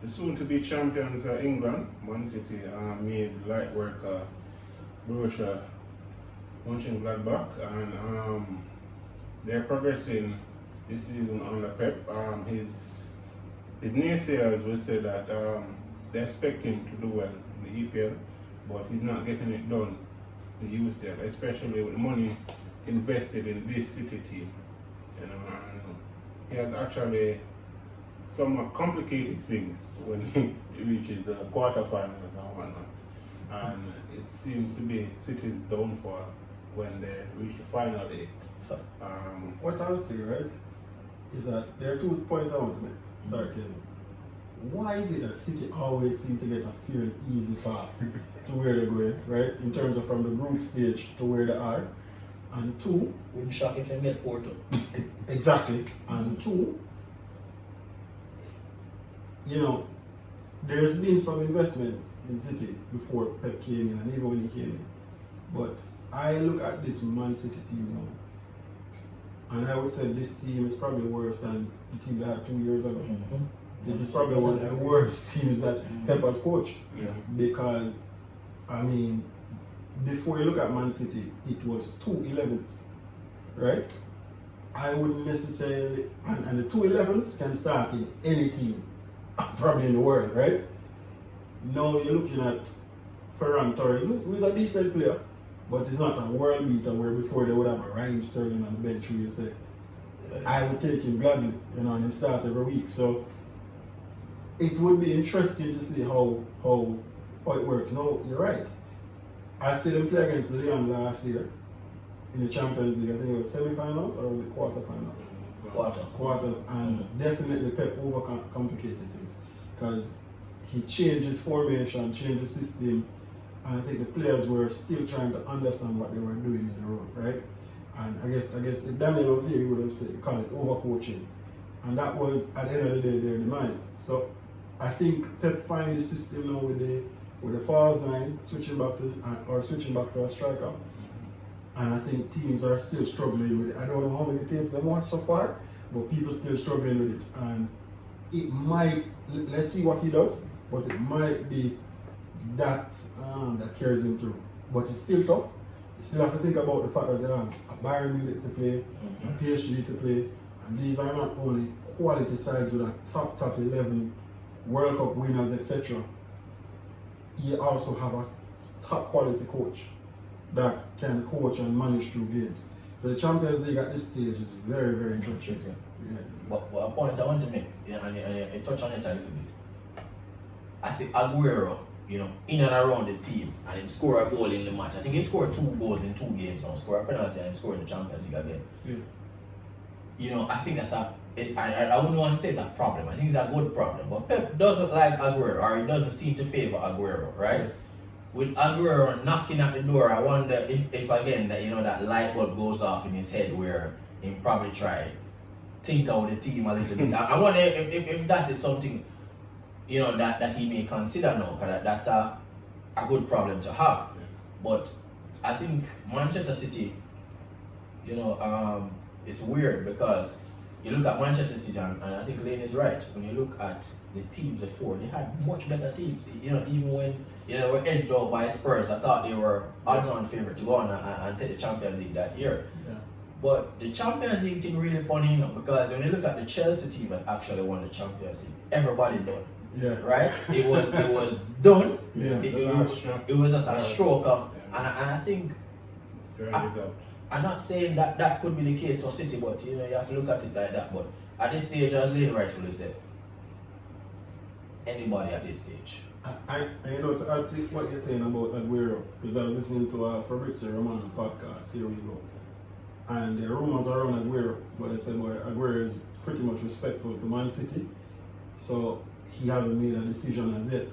The soon-to-be champions of England, Man City, made light work Borussia Mönchengladbach, and they're progressing this season under Pep. His naysayers will say that they expect him to do well in the EPL, but he's not getting it done in the UCL, especially with the money invested in this City team. You know, and he has actually somewhat complicated things when he reaches the quarterfinals and whatnot. And it seems to be City's downfall when they reach the final eight. So, What I'll say, right, is that there are 2 points I want to make. Sorry, Kevin. Why is it that City always seem to get a fairly easy path to where they're going, right? In terms of from the group stage to where they are. And two, wouldn't shock if they get Porto. exactly. And two, you know, there's been some investments in City before Pep came in and even when he came in. But I look at this Man City team now, and I would say this team is probably worse than the team they had 2 years ago. Mm-hmm. This is probably one of the worst teams that Pep has coached. Yeah. Because, I mean, before you look at Man City, it was 2 11s, right? I wouldn't necessarily, and the 2 11s can start in any team, probably in the world, right? Now you're looking at Ferran Torres, who is a decent player, but he's not a world beater where before they would have a Raheem Sterling on the bench who you say, I would take him gladly, you know, and he start every week. So it would be interesting to see how it works. No, you're right. I see them play against Lyon last year in the Champions League. I think it was semi-finals or was it quarter-finals? Quarters, and definitely Pep overcomplicated things because he changed his formation, changed the system, and I think the players were still trying to understand what they were doing in the road, right? And I guess if Daniel was here, he would have said, call it overcoaching, and that was at the end of the day their demise. So I think Pep find his system now with the false line, switching back to a striker. And I think teams are still struggling with it. I don't know how many teams they want so far, but people still struggling with it. And it might, let's see what he does, but it might be that that carries him through. But it's still tough. You still have to think about the fact that they have a Bayern Munich to play, a PSG to play, and these are not only quality sides with a top 11 World Cup winners, etc. You also have a top quality coach that can coach and manage through games. So the Champions League at this stage is very, very interesting. Yeah. But a point I want to make, and you touch on it a little bit. I see Aguero, you know, in and around the team, and him score a goal in the match. I think he scored 2 goals in 2 games, and score a penalty and score in the Champions League again. Yeah. You know, I think that's I wouldn't want to say it's a problem. I think it's a good problem. But Pep doesn't like Aguero, or he doesn't seem to favor Aguero, right? Yeah. With Aguero knocking at the door, I wonder if again that that light bulb goes off in his head where he probably try think out the team a little bit. I wonder if that is something that he may consider now, because that's a good problem to have. But I think Manchester City, it's weird because you look at Manchester City, and I think Lane is right. When you look at the teams before, they had much better teams. Even when were edged out by Spurs, I thought they were odds-on favorite to go on and take the Champions League that year. Yeah. But the Champions League thing really funny, because when you look at the Chelsea team that actually won the Champions League, everybody done. Yeah. Right? It was done. Yeah. It was just a stroke of, and I think. I'm not saying that could be the case for City, but you have to look at it like that. But at this stage, as Lane rightfully said, anybody at this stage. I think what you're saying about Aguero, because I was listening to a Fabrizio Romano podcast, here we go. And there are rumors around Aguero, but they said Aguero is pretty much respectful to Man City, so he hasn't made a decision as yet.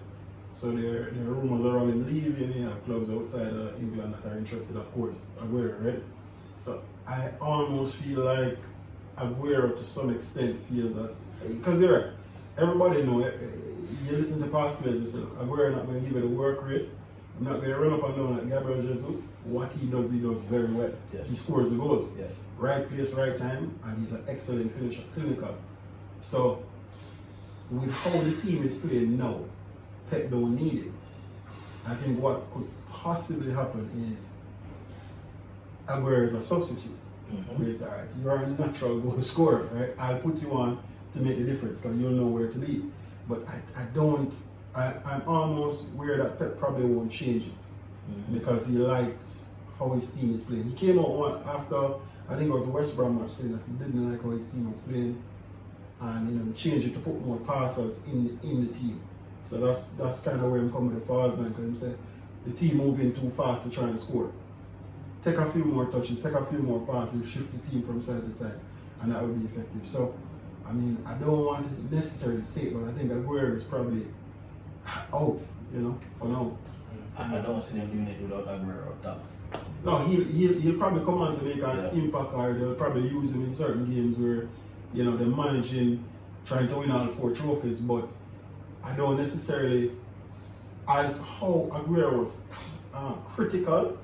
So there are rumors around him leaving. You have clubs outside of England that are interested, of course, Aguero, right? So I almost feel like Aguero to some extent feels that, because you're right, everybody know, you listen to past players, you say, look, Aguero not going to give it a work rate, I'm not going to run up and down like Gabriel Jesus. What he does very well. Yes. He scores the goals. Yes. Right place, right time, and he's an excellent finisher, clinical. So with how the team is playing now, Pep don't need it. I think what could possibly happen is Aguero is a substitute. Where it's alright, you're a natural goal scorer, right? I'll put you on to make the difference because you'll know where to be. But I'm almost aware that Pep probably won't change it because he likes how his team is playing. He came out after, I think it was a West Brom match, saying that he didn't like how his team was playing and changed it to put more passers in the team. So that's kind of where I'm coming with Fars now, because he said the team moving too fast to try and score. Take a few more touches, take a few more passes, shift the team from side to side, and that would be effective. So, I mean, I don't want to necessarily say it, but I think Aguero is probably out, for now. I don't see them doing it without Aguero up top. No, he'll probably come on to make an impact, or they'll probably use him in certain games where, they're managing, trying to win all 4 trophies, but I don't necessarily, as how Aguero was critical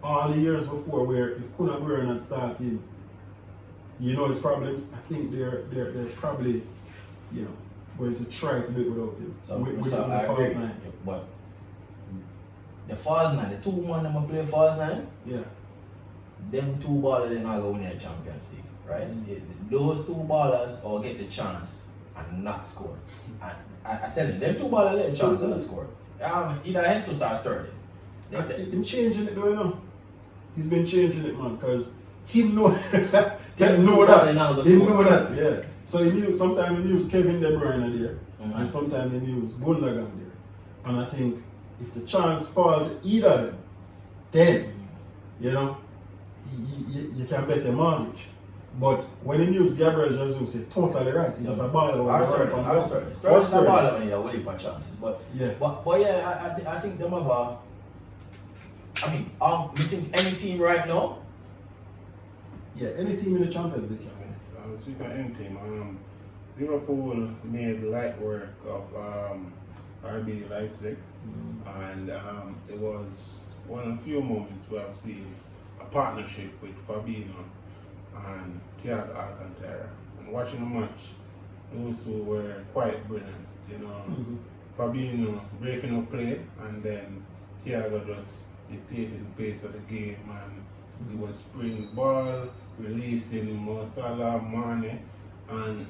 all the years before, where if Kun Aguero not starting, his problems, I think they're probably, going to try to do it without him. So, with I the agree. false nine. But the false nine, the 2-1 them play false nine, Yeah. them 2 ballers they're not going to win the Champions League, right? Those 2 ballers will get the chance and not score. And I tell you, them 2 ballers get the chance and not score. Either Jesus or Sterling. He's been changing it though, He's been changing it, man, because he know that. He know that, yeah. So sometimes he used Kevin De Bruyne there, and sometimes he used Gundogan there. And I think if the chance falls to either of them, then, you can bet your mortgage. But when he used Gabriel Jesus, he's totally right. He's just a baller. Sterling's a baller when you will leap at chances. But yeah, I think them have a. I mean, you think any team right now? Yeah, any team in the Champions League. Speaking of any team, Liverpool made light work of RB Leipzig, and it was one of the few moments where I've seen a partnership with Fabinho and Thiago Alcantara. And watching the match, those two were quite brilliant. Fabinho breaking up play, and then Thiago just dictating the pace of the game, and he was spraying ball, releasing Mo Salah, Mane, and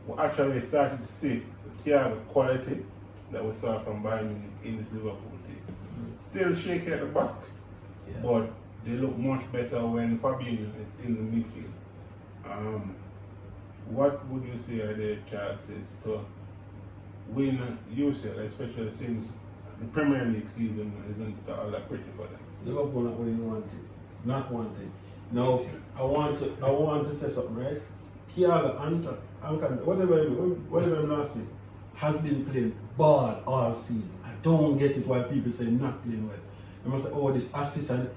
we actually started to see the Thiago quality that we saw from Bayern Munich in this Liverpool team. Still shaky at the back, but they look much better when Fabinho is in the midfield. What would you say are their chances to win UCL, especially since the Premier League season isn't all that pretty for them? Liverpool not winning one thing. Not one thing. Now, I want to say something, right? Thiago Alcantara, whatever I'm asking, has been playing ball all season. I don't get it why people say not playing well. They must say, this assist, and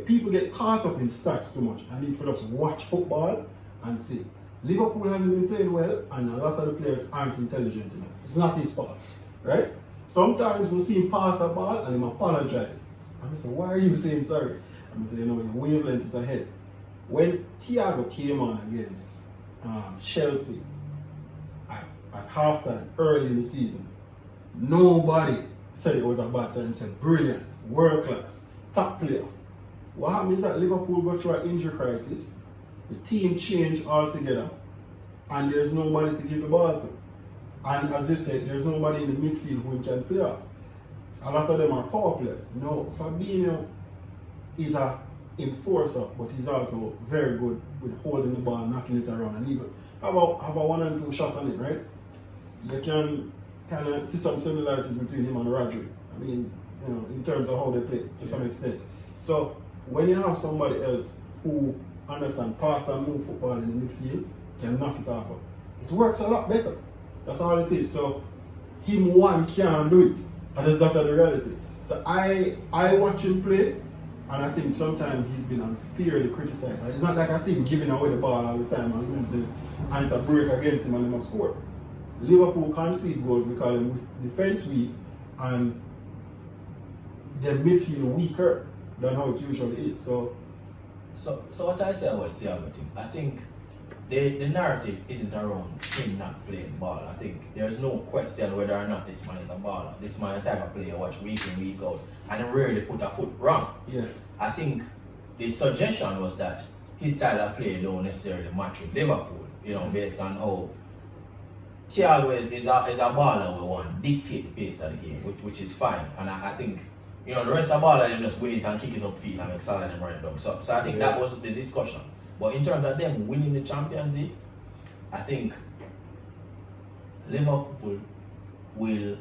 people get caught up in stats too much. I need for us to watch football and see. Liverpool hasn't been playing well, and a lot of the players aren't intelligent enough. It's not his fault, right? Sometimes we see him pass a ball and him apologize. I'm say, why are you saying sorry? I'm saying, your wavelength is ahead. When Thiago came on against Chelsea at halftime early in the season, nobody said it was a bad sign. They said, brilliant, world class, top player. What happened is that Liverpool got through an injury crisis, the team changed altogether, and there's nobody to give the ball to. And as you said, there's nobody in the midfield who can play off. A lot of them are power players. No, Fabinho is an enforcer, but he's also very good with holding the ball, knocking it around, and even have a 1 and 2 shot on it, right? You can kind of see some similarities between him and Rodri. I mean, in terms of how they play to some extent. So when you have somebody else who understands pass and move football in the midfield, can knock it off. It works a lot better. That's all it is. So him one can't do it. And that's not the reality. So I watch him play, and I think sometimes he's been unfairly criticized. It's not like I see him giving away the ball all the time and losing, and it's a break against him and he must score. Liverpool concede goals because the defense weak and their midfield weaker than how it usually is. So what I say about Thiago thing, I think the narrative isn't around him not playing ball. I think there's no question whether or not this man is a baller. This man is the type of player watch week in, week out, and he rarely put a foot wrong. Yeah. I think the suggestion was that his style of play don't necessarily match with Liverpool, you know, based on how Thiago is a baller who want dictate the pace of the game, which is fine. And I think, you know, the rest of the baller them just win it and kick it upfield and make Salah them run it down. So I think that was the discussion. But in terms of them winning the Champions League, I think Liverpool will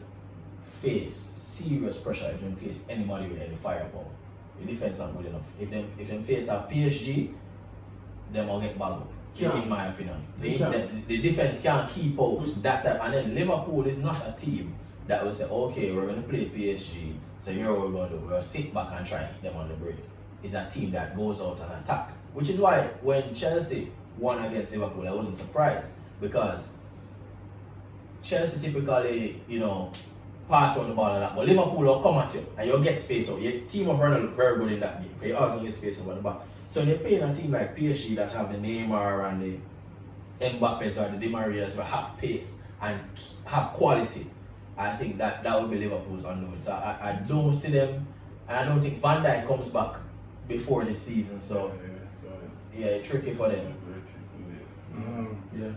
face serious pressure if they face anybody with any firepower. The defense not good enough. If they face a PSG, they will get bagged up. Yeah. In my opinion, the defense can't keep out that type. And then Liverpool is not a team that will say, okay, we're going to play PSG, so here we're going to do. We'll sit back and try and hit them on the break. It's a team that goes out and attack. Which is why when Chelsea won against Liverpool, I wasn't surprised, because Chelsea typically, you know, pass on the ball and that, but Liverpool will come at you and you'll get space out. Your team of Ronald very good in that game, okay? You also get space over the back. So they're playing a team like PSG that have the Neymar and the Mbappes or the Di Marias that have pace and have quality. I think that would be Liverpool's unknown. So I don't see them, and I don't think Van Dijk comes back before the season. So yeah, tricky for them. Yeah.